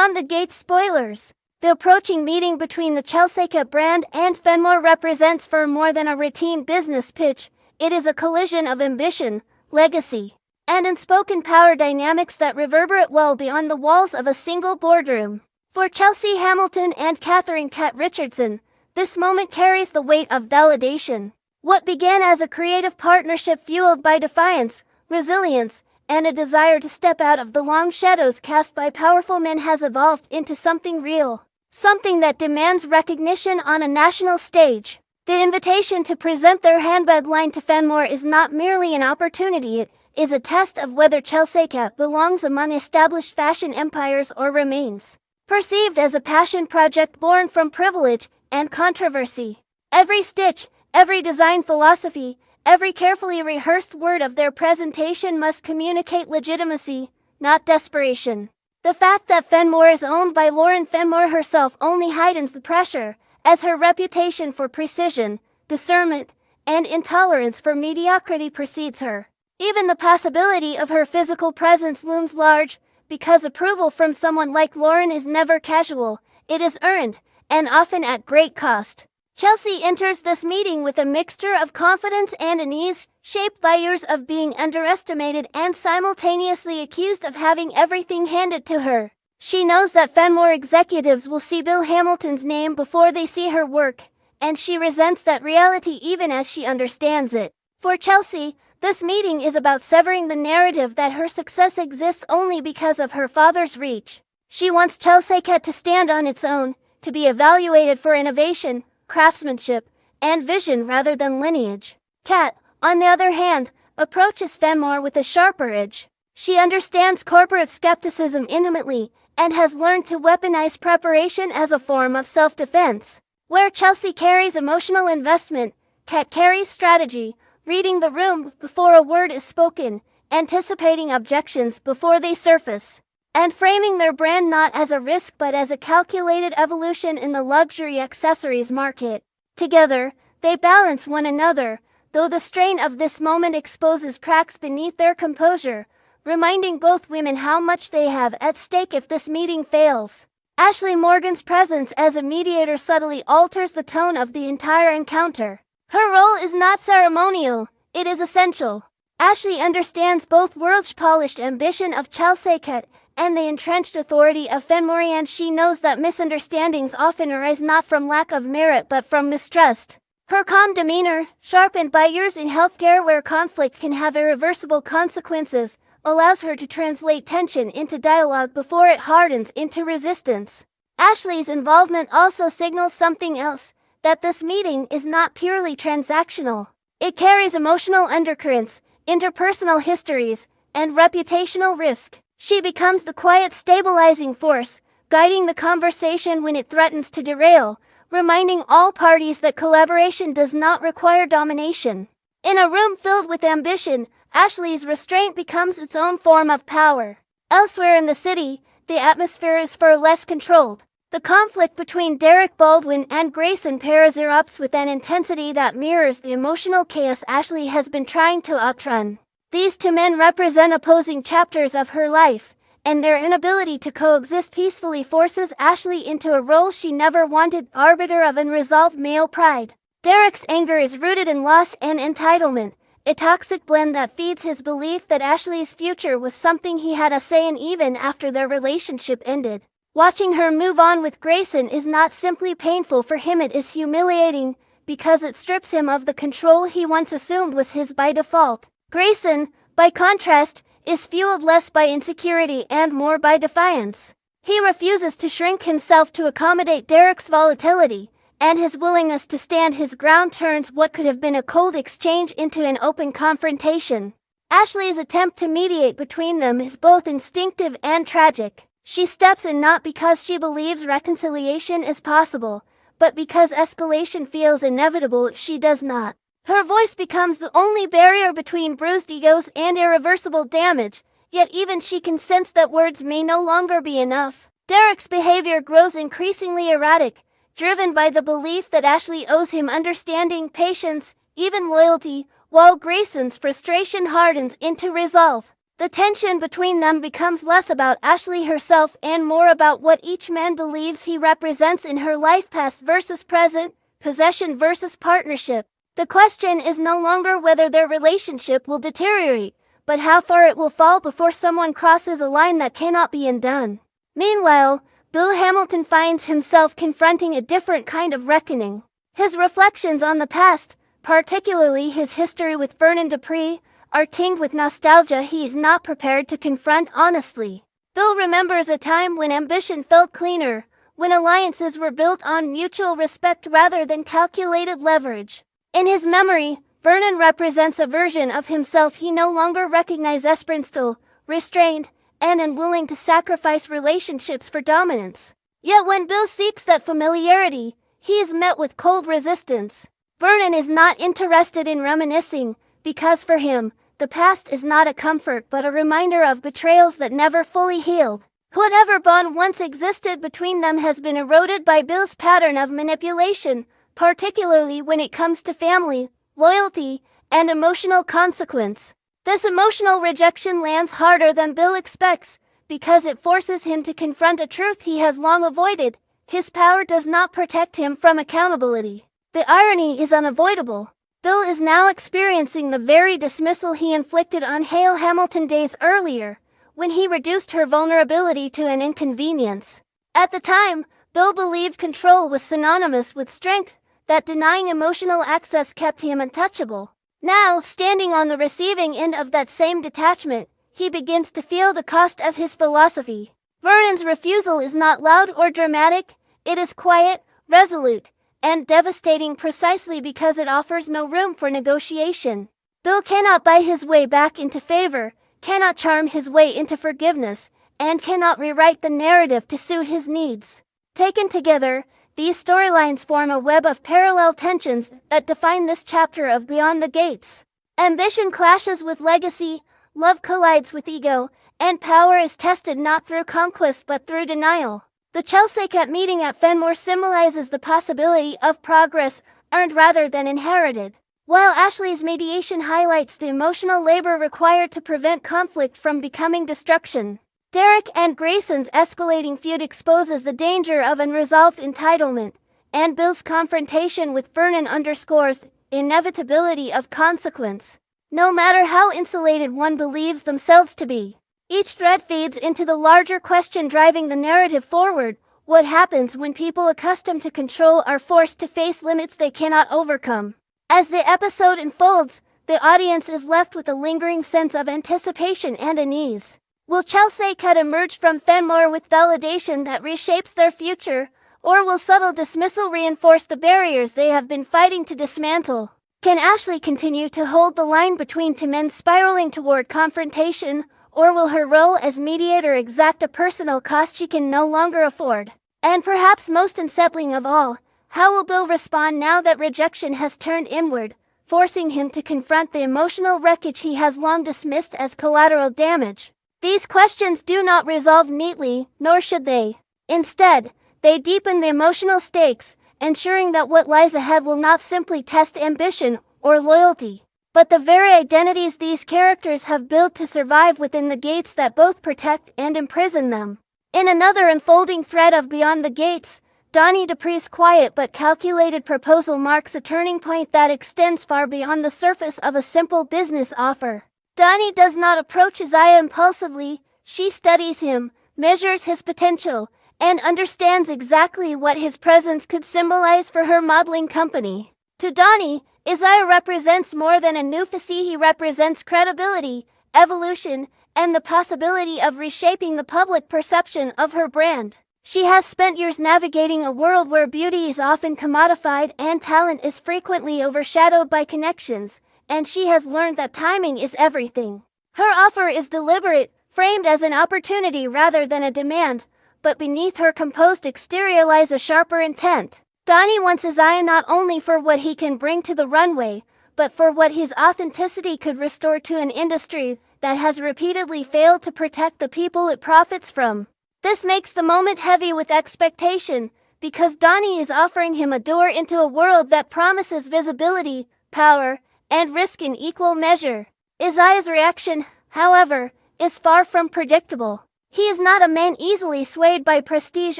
Beyond the Gates spoilers. The approaching meeting between the Chelsea Kat brand and Fenmore represents far more than a routine business pitch. It is a collision of ambition, legacy, and unspoken power dynamics that reverberate well beyond the walls of a single boardroom. For Chelsea Hamilton and Catherine Kat Richardson, this moment carries the weight of validation. What began as a creative partnership fueled by defiance, resilience, and a desire to step out of the long shadows cast by powerful men has evolved into something real. Something that demands recognition on a national stage. The invitation to present their handbag line to Fenmore is not merely an opportunity, it is a test of whether Chelsea Kat belongs among established fashion empires or remains perceived as a passion project born from privilege and controversy. Every stitch, every design philosophy, every carefully rehearsed word of their presentation must communicate legitimacy, not desperation. The fact that Fenmore is owned by Lauren Fenmore herself only heightens the pressure, as her reputation for precision, discernment, and intolerance for mediocrity precedes her. Even the possibility of her physical presence looms large, because approval from someone like Lauren is never casual, it is earned, and often at great cost. Chelsea enters this meeting with a mixture of confidence and unease, shaped by years of being underestimated and simultaneously accused of having everything handed to her. She knows that Fenmore executives will see Bill Hamilton's name before they see her work, and she resents that reality even as she understands it. For Chelsea, this meeting is about severing the narrative that her success exists only because of her father's reach. She wants Chelsea Kat to stand on its own, to be evaluated for innovation, craftsmanship, and vision rather than lineage. Kat, on the other hand, approaches Fenmore with a sharper edge. She understands corporate skepticism intimately, and has learned to weaponize preparation as a form of self-defense. Where Chelsea carries emotional investment, Kat carries strategy, reading the room before a word is spoken, anticipating objections before they surface, and framing their brand not as a risk but as a calculated evolution in the luxury accessories market. Together, they balance one another, though the strain of this moment exposes cracks beneath their composure, reminding both women how much they have at stake if this meeting fails. Ashley Morgan's presence as a mediator subtly alters the tone of the entire encounter. Her role is not ceremonial, it is essential. Ashley understands both world-polished ambition of Chelsea Kat and the entrenched authority of Fenmore, and she knows that misunderstandings often arise not from lack of merit but from mistrust. Her calm demeanor, sharpened by years in healthcare where conflict can have irreversible consequences, allows her to translate tension into dialogue before it hardens into resistance. Ashley's involvement also signals something else, that this meeting is not purely transactional. It carries emotional undercurrents, interpersonal histories, and reputational risk. She becomes the quiet stabilizing force, guiding the conversation when it threatens to derail, reminding all parties that collaboration does not require domination. In a room filled with ambition, Ashley's restraint becomes its own form of power. Elsewhere in the city, the atmosphere is far less controlled. The conflict between Derek Baldwin and Grayson Perez erupts with an intensity that mirrors the emotional chaos Ashley has been trying to outrun. These two men represent opposing chapters of her life, and their inability to coexist peacefully forces Ashley into a role she never wanted, arbiter of unresolved male pride. Derek's anger is rooted in loss and entitlement, a toxic blend that feeds his belief that Ashley's future was something he had a say in even after their relationship ended. Watching her move on with Grayson is not simply painful for him, it is humiliating, because it strips him of the control he once assumed was his by default. Grayson, by contrast, is fueled less by insecurity and more by defiance. He refuses to shrink himself to accommodate Derek's volatility, and his willingness to stand his ground turns what could have been a cold exchange into an open confrontation. Ashley's attempt to mediate between them is both instinctive and tragic. She steps in not because she believes reconciliation is possible, but because escalation feels inevitable if she does not. Her voice becomes the only barrier between bruised egos and irreversible damage, yet even she can sense that words may no longer be enough. Derek's behavior grows increasingly erratic, driven by the belief that Ashley owes him understanding, patience, even loyalty, while Grayson's frustration hardens into resolve. The tension between them becomes less about Ashley herself and more about what each man believes he represents in her life, past versus present, possession versus partnership. The question is no longer whether their relationship will deteriorate, but how far it will fall before someone crosses a line that cannot be undone. Meanwhile, Bill Hamilton finds himself confronting a different kind of reckoning. His reflections on the past, particularly his history with Vernon Dupree, are tinged with nostalgia he is not prepared to confront honestly. Bill remembers a time when ambition felt cleaner, when alliances were built on mutual respect rather than calculated leverage. In his memory, Vernon represents a version of himself he no longer recognizes, still restrained, and unwilling to sacrifice relationships for dominance. Yet when Bill seeks that familiarity, he is met with cold resistance. Vernon is not interested in reminiscing, because for him, the past is not a comfort but a reminder of betrayals that never fully healed. Whatever bond once existed between them has been eroded by Bill's pattern of manipulation, particularly when it comes to family, loyalty, and emotional consequence. This emotional rejection lands harder than Bill expects, because it forces him to confront a truth he has long avoided: his power does not protect him from accountability. The irony is unavoidable. Bill is now experiencing the very dismissal he inflicted on Hale Hamilton days earlier, when he reduced her vulnerability to an inconvenience. At the time, Bill believed control was synonymous with strength, that denying emotional access kept him untouchable. Now, standing on the receiving end of that same detachment, he begins to feel the cost of his philosophy. Vernon's refusal is not loud or dramatic, it is quiet, resolute, and devastating precisely because it offers no room for negotiation. Bill cannot buy his way back into favor, cannot charm his way into forgiveness, and cannot rewrite the narrative to suit his needs. Taken together, these storylines form a web of parallel tensions that define this chapter of Beyond the Gates. Ambition clashes with legacy, love collides with ego, and power is tested not through conquest but through denial. The Chelsea Kat meeting at Fenmore symbolizes the possibility of progress, earned rather than inherited, while Ashley's mediation highlights the emotional labor required to prevent conflict from becoming destruction. Derek and Grayson's escalating feud exposes the danger of unresolved entitlement, and Bill's confrontation with Vernon underscores the inevitability of consequence, no matter how insulated one believes themselves to be. Each thread feeds into the larger question driving the narrative forward: what happens when people accustomed to control are forced to face limits they cannot overcome? As the episode unfolds, the audience is left with a lingering sense of anticipation and unease. Will Chelsea Kat emerge from Fenmore with validation that reshapes their future, or will subtle dismissal reinforce the barriers they have been fighting to dismantle? Can Ashley continue to hold the line between two men spiraling toward confrontation, or will her role as mediator exact a personal cost she can no longer afford? And perhaps most unsettling of all, how will Bill respond now that rejection has turned inward, forcing him to confront the emotional wreckage he has long dismissed as collateral damage? These questions do not resolve neatly, nor should they. Instead, they deepen the emotional stakes, ensuring that what lies ahead will not simply test ambition or loyalty, but the very identities these characters have built to survive within the gates that both protect and imprison them. In another unfolding thread of Beyond the Gates, Donnie Dupree's quiet but calculated proposal marks a turning point that extends far beyond the surface of a simple business offer. Donnie does not approach Isaiah impulsively, she studies him, measures his potential, and understands exactly what his presence could symbolize for her modeling company. To Donnie, Isaiah represents more than a new physique. He represents credibility, evolution, and the possibility of reshaping the public perception of her brand. She has spent years navigating a world where beauty is often commodified and talent is frequently overshadowed by connections, and she has learned that timing is everything. Her offer is deliberate, framed as an opportunity rather than a demand, but beneath her composed exterior lies a sharper intent. Donnie wants Isaiah not only for what he can bring to the runway, but for what his authenticity could restore to an industry that has repeatedly failed to protect the people it profits from. This makes the moment heavy with expectation, because Donnie is offering him a door into a world that promises visibility, power, and risk in equal measure. Isaiah's reaction, however, is far from predictable. He is not a man easily swayed by prestige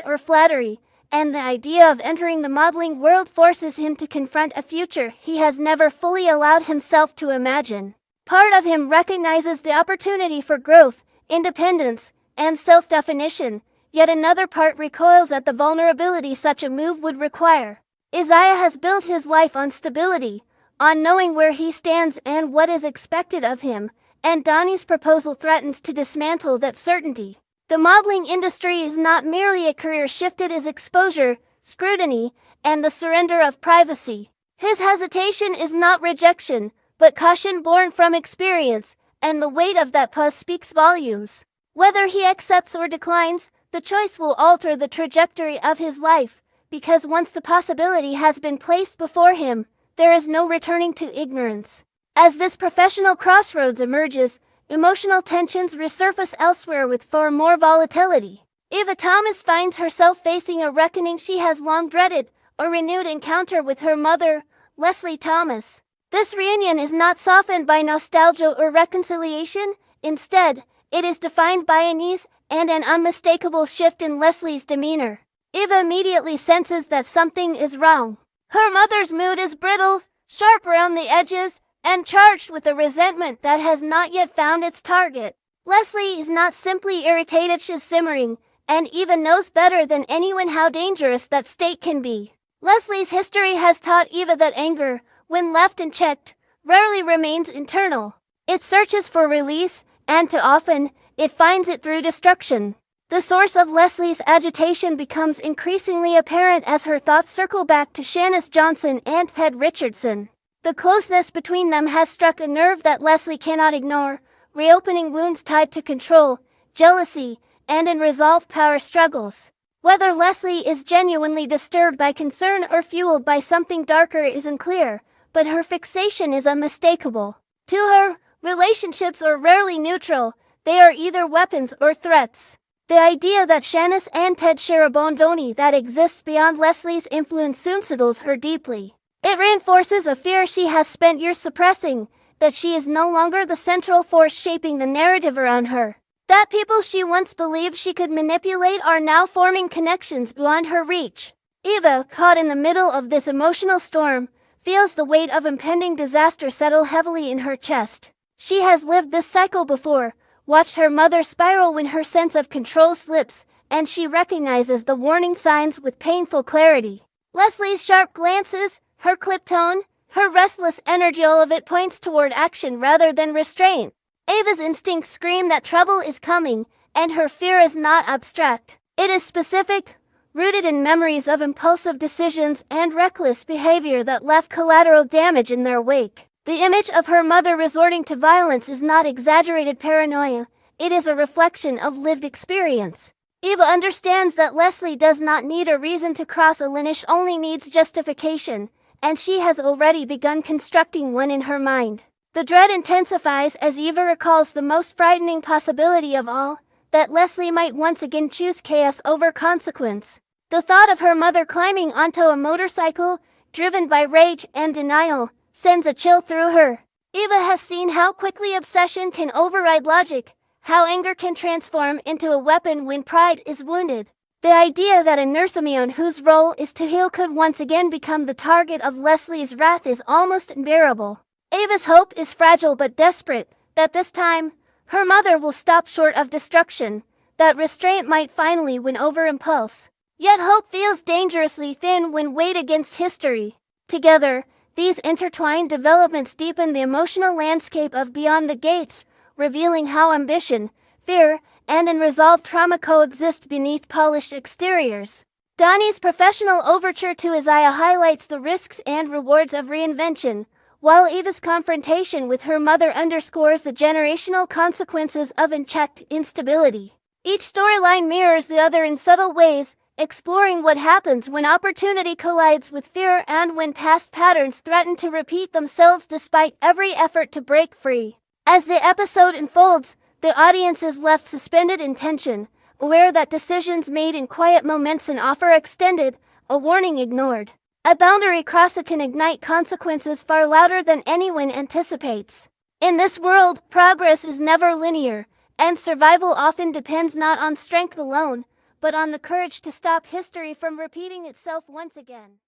or flattery, and the idea of entering the modeling world forces him to confront a future he has never fully allowed himself to imagine. Part of him recognizes the opportunity for growth, independence, and self-definition, yet another part recoils at the vulnerability such a move would require. Isaiah has built his life on stability, on knowing where he stands and what is expected of him, and Donnie's proposal threatens to dismantle that certainty. The modeling industry is not merely a career shift, it is exposure, scrutiny, and the surrender of privacy. His hesitation is not rejection, but caution born from experience, and the weight of that pause speaks volumes. Whether he accepts or declines, the choice will alter the trajectory of his life, because once the possibility has been placed before him, there is no returning to ignorance. As this professional crossroads emerges, emotional tensions resurface elsewhere with far more volatility. Eva Thomas finds herself facing a reckoning she has long dreaded, a renewed encounter with her mother, Leslie Thomas. This reunion is not softened by nostalgia or reconciliation. Instead, it is defined by unease and an unmistakable shift in Leslie's demeanor. Eva immediately senses that something is wrong. Her mother's mood is brittle, sharp around the edges, and charged with a resentment that has not yet found its target. Leslie is not simply irritated, she's simmering, and Eva knows better than anyone how dangerous that state can be. Leslie's history has taught Eva that anger, when left unchecked, rarely remains internal. It searches for release, and too often, it finds it through destruction. The source of Leslie's agitation becomes increasingly apparent as her thoughts circle back to Shanice Johnson and Ted Richardson. The closeness between them has struck a nerve that Leslie cannot ignore, reopening wounds tied to control, jealousy, and unresolved power struggles. Whether Leslie is genuinely disturbed by concern or fueled by something darker is unclear, but her fixation is unmistakable. To her, relationships are rarely neutral, they are either weapons or threats. The idea that Shanice and Ted share a bone that exists beyond Leslie's influence soon settles her deeply. It reinforces a fear she has spent years suppressing, that she is no longer the central force shaping the narrative around her. That people she once believed she could manipulate are now forming connections beyond her reach. Eva, caught in the middle of this emotional storm, feels the weight of impending disaster settle heavily in her chest. She has lived this cycle before, watched her mother spiral when her sense of control slips, and she recognizes the warning signs with painful clarity. Leslie's sharp glances, her clipped tone, her restless energy, all of it points toward action rather than restraint. Ava's instincts scream that trouble is coming, and her fear is not abstract. It is specific, rooted in memories of impulsive decisions and reckless behavior that left collateral damage in their wake. The image of her mother resorting to violence is not exaggerated paranoia, it is a reflection of lived experience. Eva understands that Leslie does not need a reason to cross a line, only needs justification, and she has already begun constructing one in her mind. The dread intensifies as Eva recalls the most frightening possibility of all, that Leslie might once again choose chaos over consequence. The thought of her mother climbing onto a motorcycle, driven by rage and denial, sends a chill through her. Eva has seen how quickly obsession can override logic, how anger can transform into a weapon when pride is wounded. The idea that a nurseman whose role is to heal could once again become the target of Leslie's wrath is almost unbearable. Ava's hope is fragile but desperate, that this time, her mother will stop short of destruction, that restraint might finally win over impulse. Yet hope feels dangerously thin when weighed against history. Together, these intertwined developments deepen the emotional landscape of Beyond the Gates, revealing how ambition, fear, and unresolved trauma coexist beneath polished exteriors. Donnie's professional overture to Isaiah highlights the risks and rewards of reinvention, while Eva's confrontation with her mother underscores the generational consequences of unchecked instability. Each storyline mirrors the other in subtle ways, exploring what happens when opportunity collides with fear and when past patterns threaten to repeat themselves despite every effort to break free. As the episode unfolds, the audience is left suspended in tension, aware that decisions made in quiet moments, an offer extended, a warning ignored, a boundary crossed can ignite consequences far louder than anyone anticipates. In this world, progress is never linear, And survival often depends not on strength alone, but on the courage to stop history from repeating itself once again.